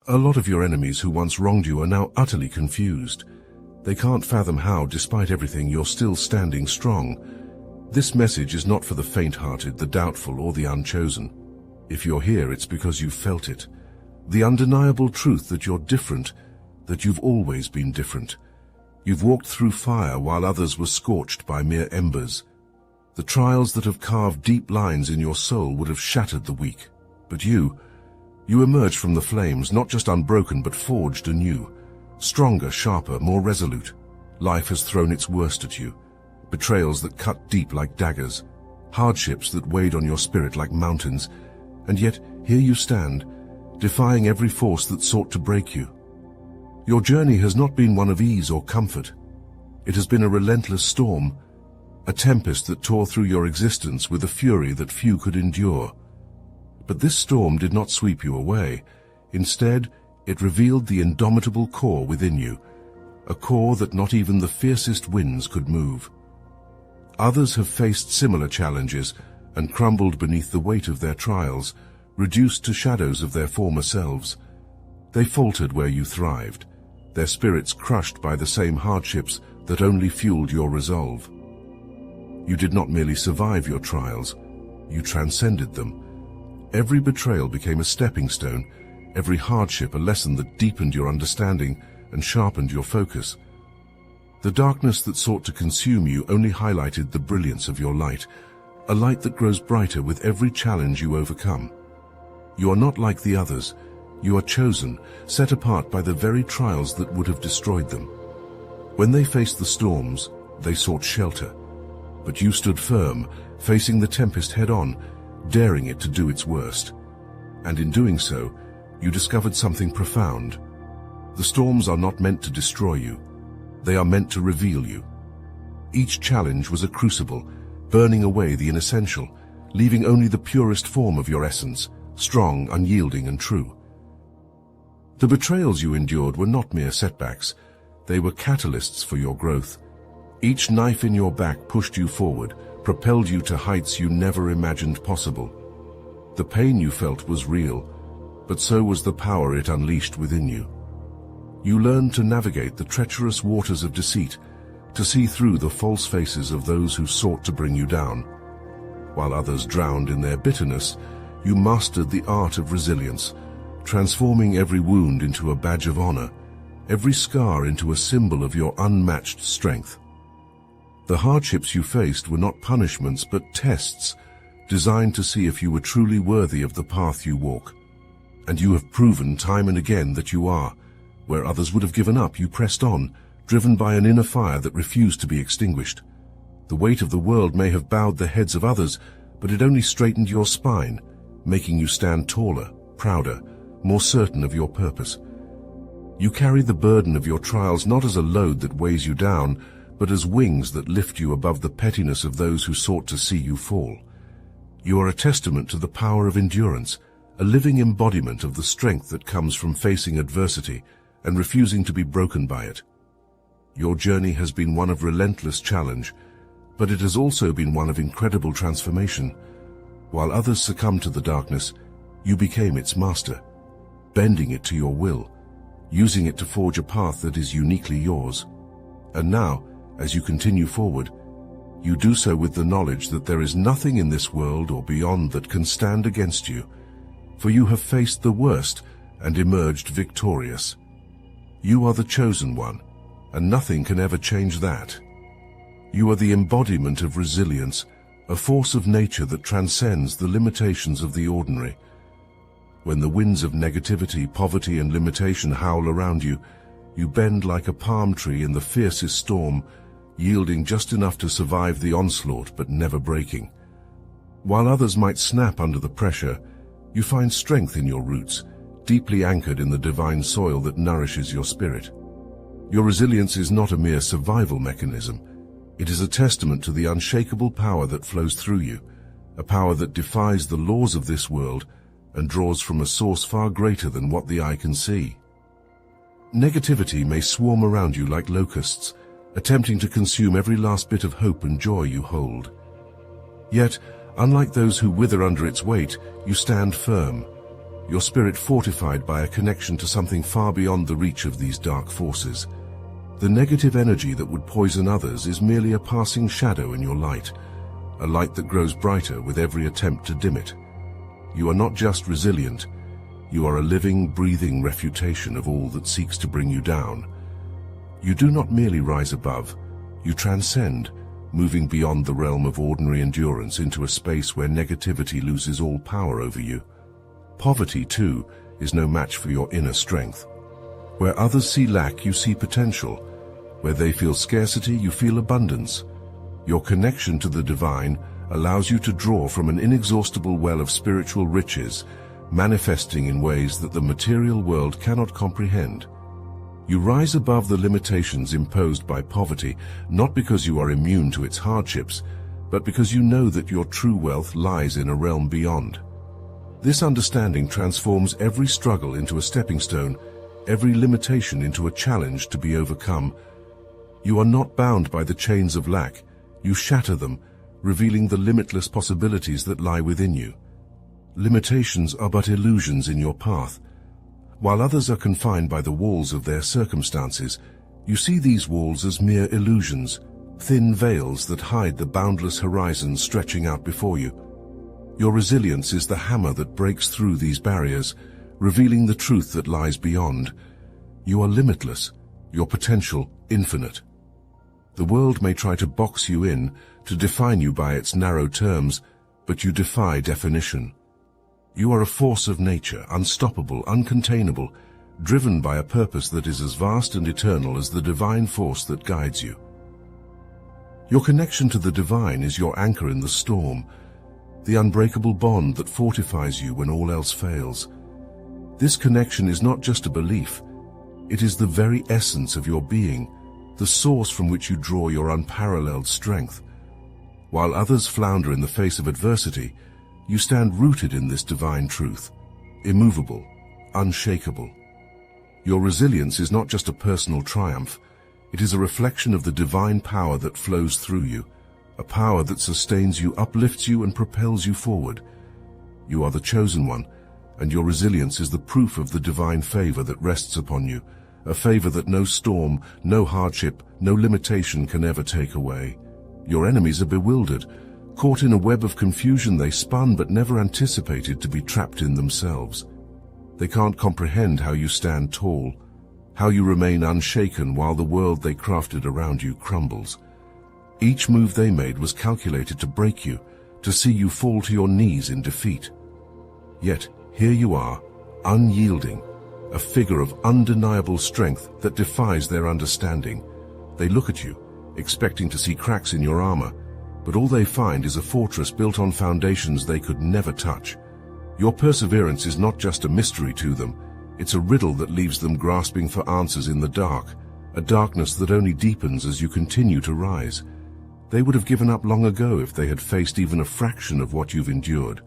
A lot of your enemies who once wronged you are now utterly confused. They can't fathom how, despite everything, you're still standing strong. This message is not for the faint-hearted, the doubtful, or the unchosen. If you're here, it's because you've felt it. The undeniable truth that you're different, that you've always been different. You've walked through fire while others were scorched by mere embers. The trials that have carved deep lines in your soul would have shattered the weak. But you emerged from the flames, not just unbroken, but forged anew. Stronger, sharper, more resolute. Life has thrown its worst at you. Betrayals that cut deep like daggers. Hardships that weighed on your spirit like mountains. And yet, here you stand, defying every force that sought to break you. Your journey has not been one of ease or comfort. It has been a relentless storm, a tempest that tore through your existence with a fury that few could endure. But this storm did not sweep you away. Instead, it revealed the indomitable core within you, a core that not even the fiercest winds could move. Others have faced similar challenges and crumbled beneath the weight of their trials, reduced to shadows of their former selves. They faltered where you thrived, their spirits crushed by the same hardships that only fueled your resolve. You did not merely survive your trials, you transcended them. Every betrayal became a stepping stone, every hardship a lesson that deepened your understanding and sharpened your focus. The darkness that sought to consume you only highlighted the brilliance of your light, a light that grows brighter with every challenge you overcome. You are not like the others. You are chosen, set apart by the very trials that would have destroyed them. When they faced the storms, they sought shelter. But you stood firm, facing the tempest head-on, daring it to do its worst. And in doing so, you discovered something profound. The storms are not meant to destroy you. They are meant to reveal you. Each challenge was a crucible, burning away the inessential, leaving only the purest form of your essence, strong, unyielding, and true. The betrayals you endured were not mere setbacks. They were catalysts for your growth. Each knife in your back pushed you forward, propelled you to heights you never imagined possible. The pain you felt was real, but so was the power it unleashed within you. You learned to navigate the treacherous waters of deceit, to see through the false faces of those who sought to bring you down. While others drowned in their bitterness, you mastered the art of resilience, transforming every wound into a badge of honor, every scar into a symbol of your unmatched strength. The hardships you faced were not punishments but tests, designed to see if you were truly worthy of the path you walk. And you have proven time and again that you are. Where others would have given up, you pressed on, driven by an inner fire that refused to be extinguished. The weight of the world may have bowed the heads of others, but it only straightened your spine, making you stand taller, prouder, more certain of your purpose. You carry the burden of your trials not as a load that weighs you down, but as wings that lift you above the pettiness of those who sought to see you fall. You are a testament to the power of endurance, a living embodiment of the strength that comes from facing adversity and refusing to be broken by it. Your journey has been one of relentless challenge, but it has also been one of incredible transformation. While others succumbed to the darkness, you became its master, bending it to your will, using it to forge a path that is uniquely yours. And now, as you continue forward, you do so with the knowledge that there is nothing in this world or beyond that can stand against you, for you have faced the worst and emerged victorious. You are the chosen one, and nothing can ever change that. You are the embodiment of resilience, a force of nature that transcends the limitations of the ordinary. When the winds of negativity, poverty, and limitation howl around you, you bend like a palm tree in the fiercest storm, yielding just enough to survive the onslaught but never breaking. While others might snap under the pressure, you find strength in your roots, deeply anchored in the divine soil that nourishes your spirit. Your resilience is not a mere survival mechanism. It is a testament to the unshakable power that flows through you, a power that defies the laws of this world and draws from a source far greater than what the eye can see. Negativity may swarm around you like locusts, attempting to consume every last bit of hope and joy you hold. Yet, unlike those who wither under its weight, you stand firm. your spirit fortified by a connection to something far beyond the reach of these dark forces. The negative energy that would poison others is merely a passing shadow in your light, a light that grows brighter with every attempt to dim it. You are not just resilient, you are a living, breathing refutation of all that seeks to bring you down. You do not merely rise above, you transcend, moving beyond the realm of ordinary endurance into a space where negativity loses all power over you. Poverty, too, is no match for your inner strength. Where others see lack, you see potential. Where they feel scarcity, you feel abundance. Your connection to the divine allows you to draw from an inexhaustible well of spiritual riches, manifesting in ways that the material world cannot comprehend. You rise above the limitations imposed by poverty, not because you are immune to its hardships, but because you know that your true wealth lies in a realm beyond. This understanding transforms every struggle into a stepping stone, every limitation into a challenge to be overcome. You are not bound by the chains of lack. You shatter them, revealing the limitless possibilities that lie within you. Limitations are but illusions in your path. While others are confined by the walls of their circumstances, you see these walls as mere illusions, thin veils that hide the boundless horizons stretching out before you. Your resilience is the hammer that breaks through these barriers, revealing the truth that lies beyond. You are limitless, your potential infinite. The world may try to box you in, to define you by its narrow terms, but you defy definition. You are a force of nature, unstoppable, uncontainable, driven by a purpose that is as vast and eternal as the divine force that guides you. Your connection to the divine is your anchor in the storm, the unbreakable bond that fortifies you when all else fails. This connection is not just a belief, it is the very essence of your being, the source from which you draw your unparalleled strength. While others flounder in the face of adversity, you stand rooted in this divine truth, immovable, unshakable. Your resilience is not just a personal triumph, it is a reflection of the divine power that flows through you, a power that sustains you, uplifts you, and propels you forward. You are the chosen one, and your resilience is the proof of the divine favor that rests upon you, a favor that no storm, no hardship, no limitation can ever take away. Your enemies are bewildered. Caught in a web of confusion they spun but never anticipated to be trapped in themselves. They can't comprehend how you stand tall, how you remain unshaken while the world they crafted around you crumbles. Each move they made was calculated to break you, to see you fall to your knees in defeat. Yet here you are, unyielding, a figure of undeniable strength that defies their understanding. They look at you, expecting to see cracks in your armor, but all they find is a fortress built on foundations they could never touch. Your perseverance is not just a mystery to them, it's a riddle that leaves them grasping for answers in the dark, a darkness that only deepens as you continue to rise. They would have given up long ago if they had faced even a fraction of what you've endured.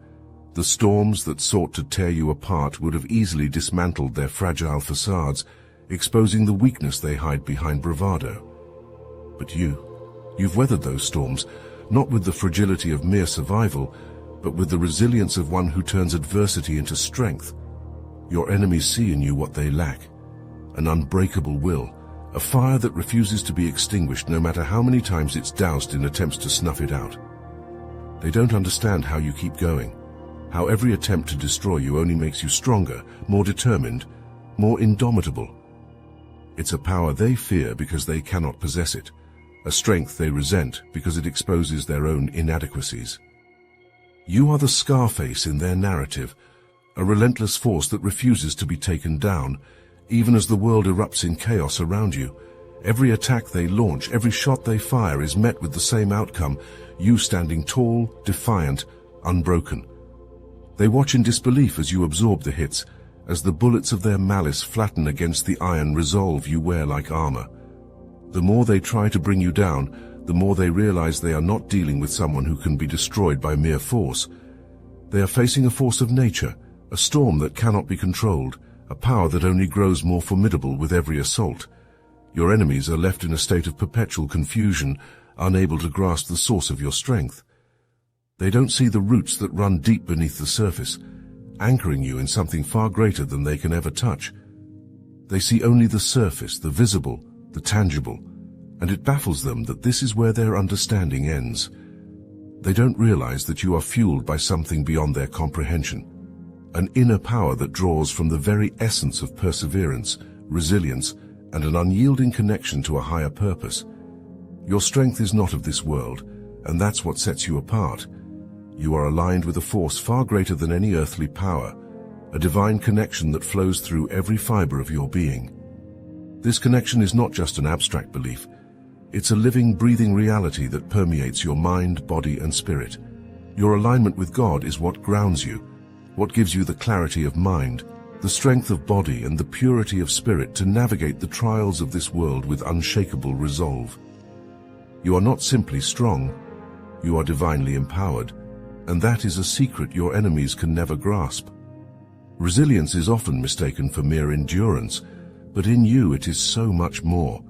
The storms that sought to tear you apart would have easily dismantled their fragile facades, exposing the weakness they hide behind bravado. But you've weathered those storms, not with the fragility of mere survival, but with the resilience of one who turns adversity into strength. Your enemies see in you what they lack, an unbreakable will, a fire that refuses to be extinguished no matter how many times it's doused in attempts to snuff it out. They don't understand how you keep going, how every attempt to destroy you only makes you stronger, more determined, more indomitable. It's a power they fear because they cannot possess it, a strength they resent because it exposes their own inadequacies. You are the Scarface in their narrative, a relentless force that refuses to be taken down, even as the world erupts in chaos around you. Every attack they launch, every shot they fire is met with the same outcome, you standing tall, defiant, unbroken. They watch in disbelief as you absorb the hits, as the bullets of their malice flatten against the iron resolve you wear like armor. The more they try to bring you down, the more they realize they are not dealing with someone who can be destroyed by mere force. They are facing a force of nature, a storm that cannot be controlled, a power that only grows more formidable with every assault. Your enemies are left in a state of perpetual confusion, unable to grasp the source of your strength. They don't see the roots that run deep beneath the surface, anchoring you in something far greater than they can ever touch. They see only the surface, the visible, the tangible, and it baffles them that this is where their understanding ends. They don't realize that you are fueled by something beyond their comprehension, an inner power that draws from the very essence of perseverance, resilience, and an unyielding connection to a higher purpose. Your strength is not of this world, and that's what sets you apart. You are aligned with a force far greater than any earthly power, a divine connection that flows through every fiber of your being. This connection is not just an abstract belief. It's a living, breathing reality that permeates your mind, body, and spirit. Your alignment with God is what grounds you, what gives you the clarity of mind, the strength of body, and the purity of spirit to navigate the trials of this world with unshakable resolve. You are not simply strong, you are divinely empowered, and that is a secret your enemies can never grasp. Resilience is often mistaken for mere endurance, but in you it is so much more.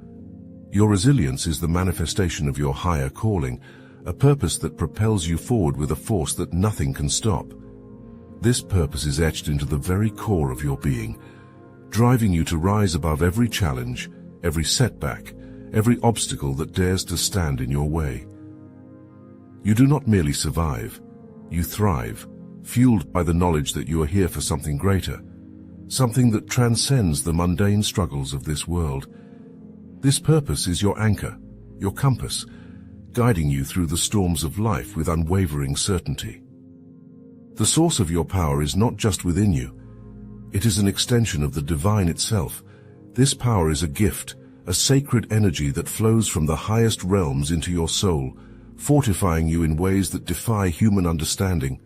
Your resilience is the manifestation of your higher calling, a purpose that propels you forward with a force that nothing can stop. This purpose is etched into the very core of your being, driving you to rise above every challenge, every setback, every obstacle that dares to stand in your way. You do not merely survive, you thrive, fueled by the knowledge that you are here for something greater, something that transcends the mundane struggles of this world. This purpose is your anchor, your compass, guiding you through the storms of life with unwavering certainty. The source of your power is not just within you. It is an extension of the divine itself. This power is a gift, a sacred energy that flows from the highest realms into your soul, fortifying you in ways that defy human understanding.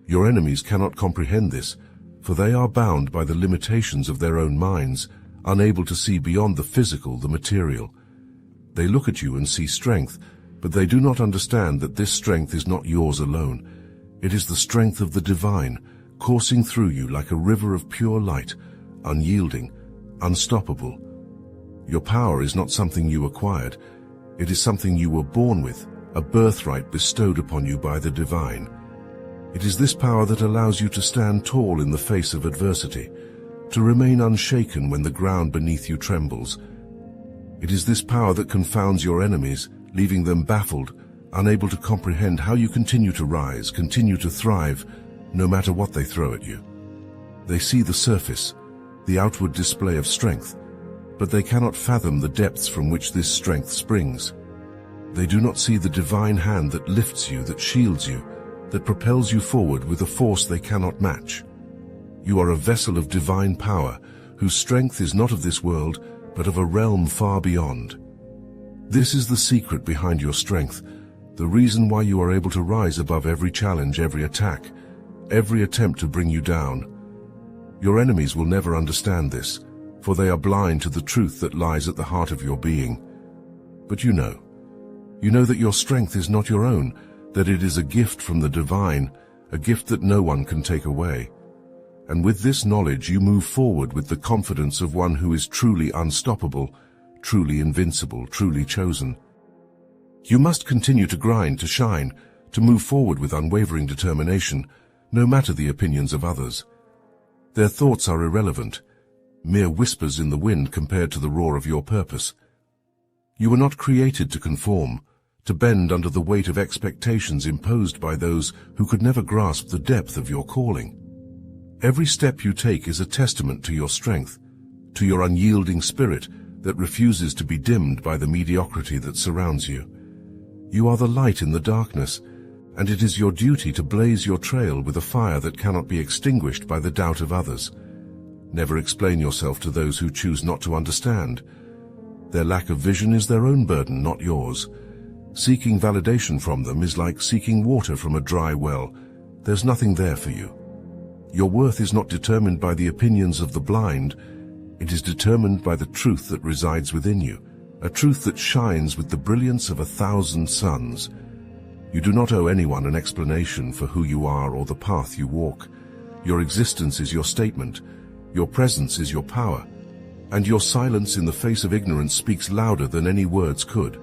Your enemies cannot comprehend this, for they are bound by the limitations of their own minds, unable to see beyond the physical, the material. They look at you and see strength, but they do not understand that this strength is not yours alone. It is the strength of the divine, coursing through you like a river of pure light, unyielding, unstoppable. Your power is not something you acquired. It is something you were born with, a birthright bestowed upon you by the divine. It is this power that allows you to stand tall in the face of adversity, to remain unshaken when the ground beneath you trembles. It is this power that confounds your enemies, leaving them baffled, unable to comprehend how you continue to rise, continue to thrive, no matter what they throw at you. They see the surface, the outward display of strength, but they cannot fathom the depths from which this strength springs. They do not see the divine hand that lifts you, that shields you, that propels you forward with a force they cannot match. You are a vessel of divine power, whose strength is not of this world, but of a realm far beyond. This is the secret behind your strength, the reason why you are able to rise above every challenge, every attack, every attempt to bring you down. Your enemies will never understand this, for they are blind to the truth that lies at the heart of your being. But you know that your strength is not your own, that it is a gift from the divine, a gift that no one can take away. And with this knowledge you move forward with the confidence of one who is truly unstoppable, truly invincible, truly chosen. You must continue to grind, to shine, to move forward with unwavering determination, no matter the opinions of others. Their thoughts are irrelevant, mere whispers in the wind compared to the roar of your purpose. You were not created to conform, to bend under the weight of expectations imposed by those who could never grasp the depth of your calling. Every step you take is a testament to your strength, to your unyielding spirit that refuses to be dimmed by the mediocrity that surrounds you. You are the light in the darkness, and it is your duty to blaze your trail with a fire that cannot be extinguished by the doubt of others. Never explain yourself to those who choose not to understand. Their lack of vision is their own burden, not yours. Seeking validation from them is like seeking water from a dry well. There's nothing there for you. Your worth is not determined by the opinions of the blind. It is determined by the truth that resides within you, a truth that shines with the brilliance of 1,000 suns. You do not owe anyone an explanation for who you are or the path you walk. Your existence is your statement, your presence is your power, and your silence in the face of ignorance speaks louder than any words could.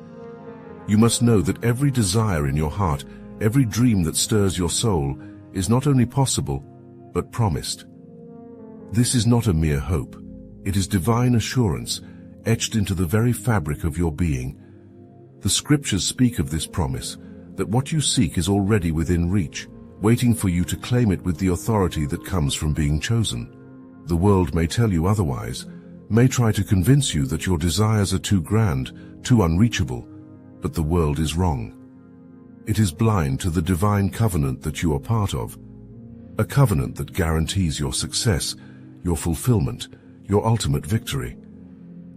You must know that every desire in your heart, every dream that stirs your soul, is not only possible, but promised. This is not a mere hope. It is divine assurance, etched into the very fabric of your being. The scriptures speak of this promise, that what you seek is already within reach, waiting for you to claim it with the authority that comes from being chosen. The world may tell you otherwise, may try to convince you that your desires are too grand, too unreachable, but the world is wrong. It is blind to the divine covenant that you are part of, a covenant that guarantees your success, your fulfillment, your ultimate victory.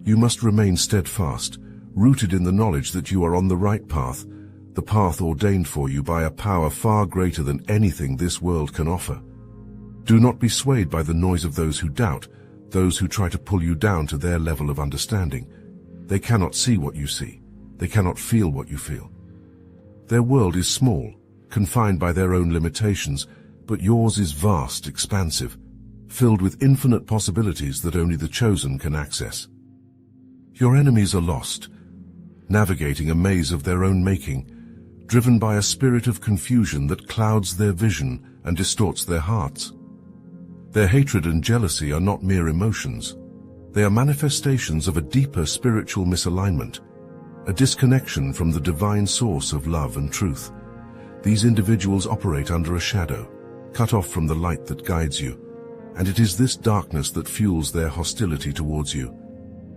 You must remain steadfast, rooted in the knowledge that you are on the right path, the path ordained for you by a power far greater than anything this world can offer. Do not be swayed by the noise of those who doubt, those who try to pull you down to their level of understanding. They cannot see what you see. They cannot feel what you feel. Their world is small, confined by their own limitations, but yours is vast, expansive, filled with infinite possibilities that only the chosen can access. Your enemies are lost, navigating a maze of their own making, driven by a spirit of confusion that clouds their vision and distorts their hearts. Their hatred and jealousy are not mere emotions. They are manifestations of a deeper spiritual misalignment, a disconnection from the divine source of love and truth. These individuals operate under a shadow, cut off from the light that guides you, and it is this darkness that fuels their hostility towards you.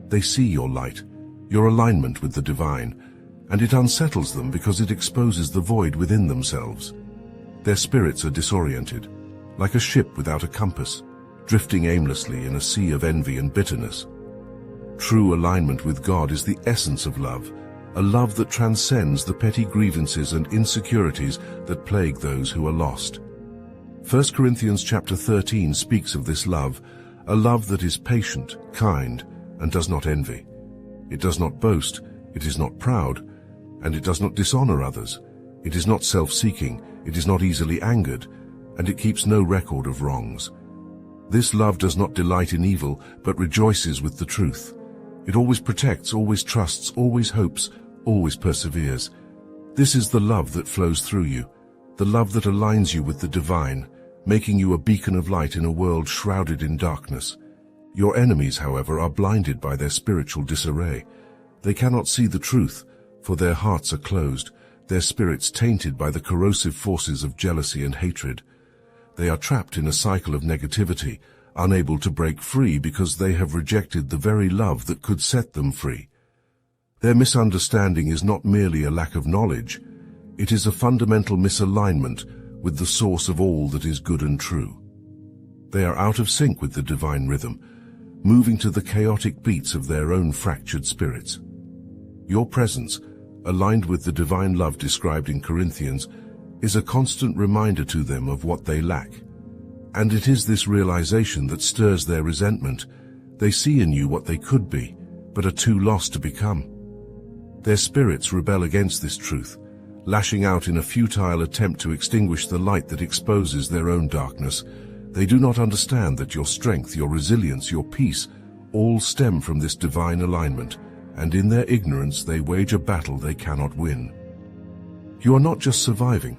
They see your light, your alignment with the divine, and it unsettles them because it exposes the void within themselves. Their spirits are disoriented, like a ship without a compass, drifting aimlessly in a sea of envy and bitterness. True alignment with God is the essence of love, a love that transcends the petty grievances and insecurities that plague those who are lost. 1 Corinthians chapter 13 speaks of this love, a love that is patient, kind, and does not envy. It does not boast, it is not proud, and it does not dishonor others. It is not self-seeking, it is not easily angered, and it keeps no record of wrongs. This love does not delight in evil, but rejoices with the truth. It always protects, always trusts, always hopes, always perseveres. This is the love that flows through you, the love that aligns you with the divine, making you a beacon of light in a world shrouded in darkness. Your enemies, however, are blinded by their spiritual disarray. They cannot see the truth, for their hearts are closed, their spirits tainted by the corrosive forces of jealousy and hatred. They are trapped in a cycle of negativity, unable to break free because they have rejected the very love that could set them free. Their misunderstanding is not merely a lack of knowledge, it is a fundamental misalignment with the source of all that is good and true. They are out of sync with the divine rhythm, moving to the chaotic beats of their own fractured spirits. Your presence, aligned with the divine love described in Corinthians, is a constant reminder to them of what they lack. And it is this realization that stirs their resentment. They see in you what they could be, but are too lost to become. Their spirits rebel against this truth, lashing out in a futile attempt to extinguish the light that exposes their own darkness. They do not understand that your strength, your resilience, your peace, all stem from this divine alignment, and in their ignorance they wage a battle they cannot win. You are not just surviving,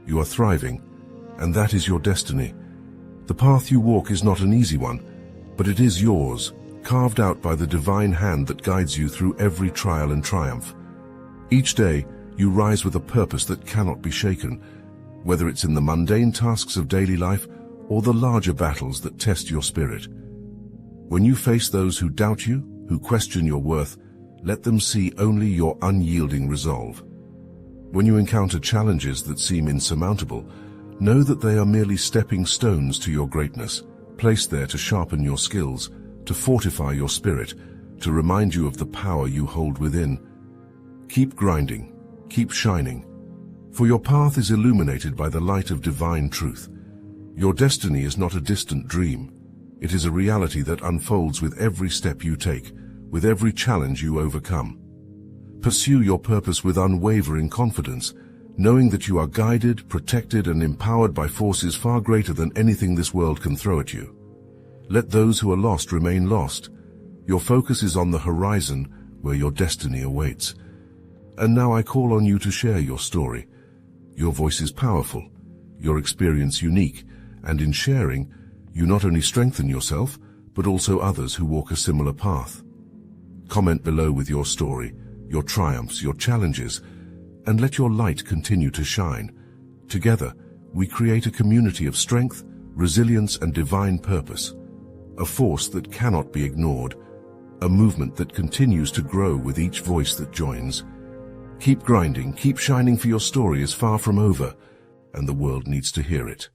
you are thriving, and that is your destiny. The path you walk is not an easy one, but it is yours, carved out by the divine hand that guides you through every trial and triumph. Each day, you rise with a purpose that cannot be shaken, whether it's in the mundane tasks of daily life or the larger battles that test your spirit. When you face those who doubt you, who question your worth, let them see only your unyielding resolve. When you encounter challenges that seem insurmountable, know that they are merely stepping stones to your greatness, placed there to sharpen your skills, to fortify your spirit, to remind you of the power you hold within. Keep grinding, keep shining, for your path is illuminated by the light of divine truth. Your destiny is not a distant dream. It is a reality that unfolds with every step you take, with every challenge you overcome. Pursue your purpose with unwavering confidence, knowing that you are guided, protected, and empowered by forces far greater than anything this world can throw at you. Let those who are lost remain lost. Your focus is on the horizon where your destiny awaits. And now I call on you to share your story. Your voice is powerful, your experience unique, And in sharing, you not only strengthen yourself, but also others who walk a similar path. Comment below with your story, your triumphs, your challenges, and let your light continue to shine. Together, we create a community of strength, resilience, and divine purpose, a force that cannot be ignored, a movement that continues to grow with each voice that joins. Keep grinding, keep shining, for your story is far from over, and the world needs to hear it.